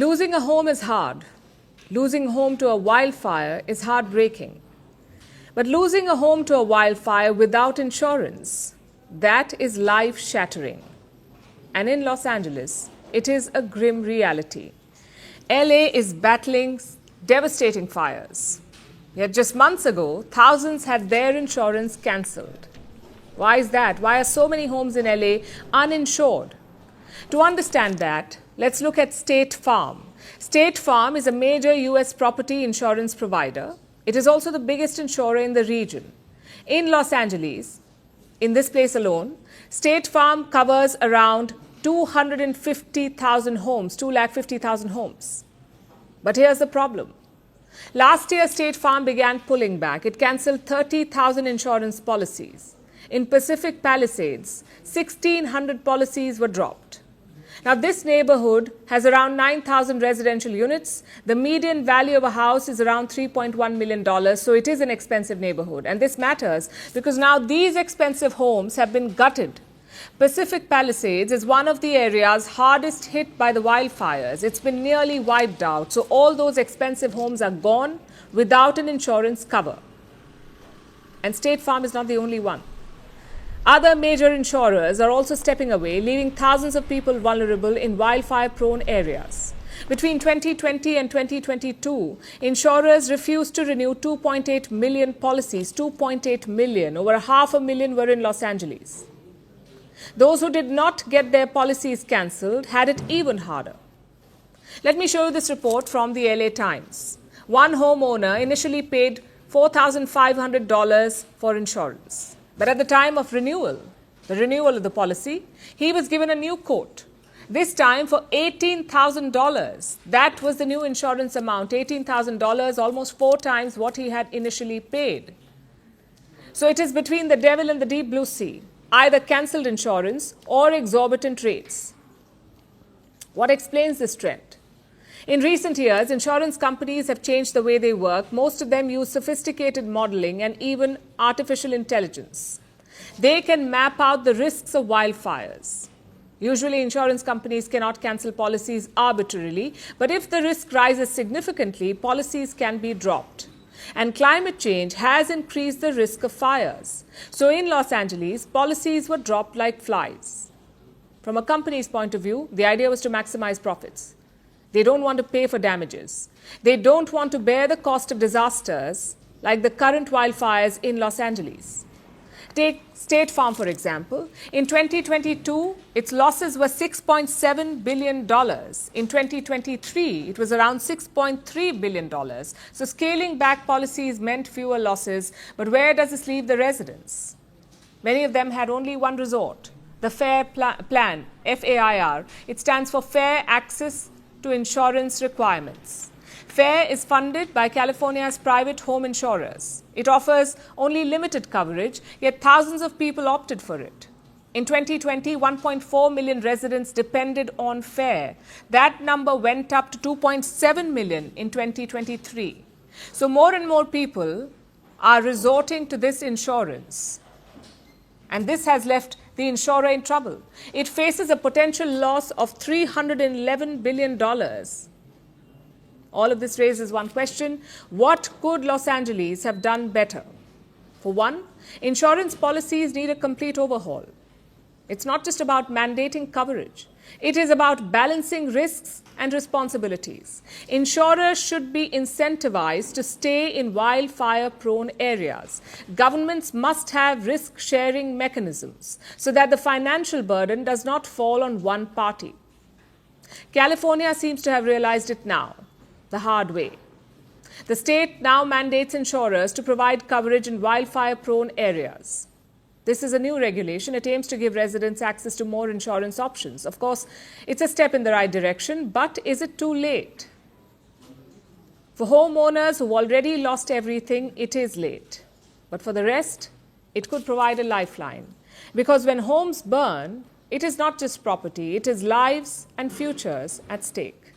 Losing a home is hard. Losing a home to a wildfire is heartbreaking. But losing a home to a wildfire without insurance, that is life-shattering. And in Los Angeles, it is a grim reality. LA is battling devastating fires. Yet just months ago, thousands had their insurance cancelled. Why is that? Why are so many homes in LA uninsured? To understand that, let's look at State Farm. State Farm is a major US property insurance provider. It is also the biggest insurer in the region. In Los Angeles, in this place alone, State Farm covers around 250,000 homes, 250,000 homes. But here's the problem. Last year, State Farm began pulling back. It cancelled 30,000 insurance policies. In Pacific Palisades, 1,600 policies were dropped. Now, this neighborhood has around 9,000 residential units. The median value of a house is around $3.1 million, so it is an expensive neighborhood. And this matters because now these expensive homes have been gutted. Pacific Palisades is one of the areas hardest hit by the wildfires. It's been nearly wiped out, so all those expensive homes are gone without an insurance cover. And State Farm is not the only one. Other major insurers are also stepping away, leaving thousands of people vulnerable in wildfire-prone areas. Between 2020 and 2022, insurers refused to renew 2.8 million policies. 2.8 million. Over 500,000 were in Los Angeles. Those who did not get their policies cancelled had it even harder. Let me show you this report from the LA Times. One homeowner initially paid $4,500 for insurance. But at the time of renewal, the renewal of the policy, he was given a new quote, this time for $18,000. That was the new insurance amount, $18,000, almost 4 times what he had initially paid. So it is between the devil and the deep blue sea, either cancelled insurance or exorbitant rates. What explains this trend? In recent years, insurance companies have changed the way they work. Most of them use sophisticated modeling and even artificial intelligence. They can map out the risks of wildfires. Usually, insurance companies cannot cancel policies arbitrarily, but if the risk rises significantly, policies can be dropped. And climate change has increased the risk of fires. So in Los Angeles, policies were dropped like flies. From a company's point of view, the idea was to maximize profits. They don't want to pay for damages. They don't want to bear the cost of disasters like the current wildfires in Los Angeles. Take State Farm, for example. In 2022, its losses were $6.7 billion. In 2023, it was around $6.3 billion. So scaling back policies meant fewer losses. But where does this leave the residents? Many of them had only one resort, the FAIR plan, FAIR. It stands for Fair Access to Insurance Requirements. FAIR is funded by California's private home insurers. It offers only limited coverage, yet thousands of people opted for it. In 2020, 1.4 million residents depended on FAIR. That number went up to 2.7 million in 2023. So more and more people are resorting to this insurance. And this has left the insurer in trouble. It faces a potential loss of $311 billion. All of this raises one question: what could Los Angeles have done better? For one, insurance policies need a complete overhaul. It's not just about mandating coverage. It is about balancing risks and responsibilities. Insurers should be incentivized to stay in wildfire-prone areas. Governments must have risk-sharing mechanisms so that the financial burden does not fall on one party. California seems to have realized it now, the hard way. The state now mandates insurers to provide coverage in wildfire-prone areas. This is a new regulation. It aims to give residents access to more insurance options. Of course, it's a step in the right direction, but is it too late? For homeowners who've already lost everything, it is late. But for the rest, it could provide a lifeline. Because when homes burn, it is not just property, it is lives and futures at stake.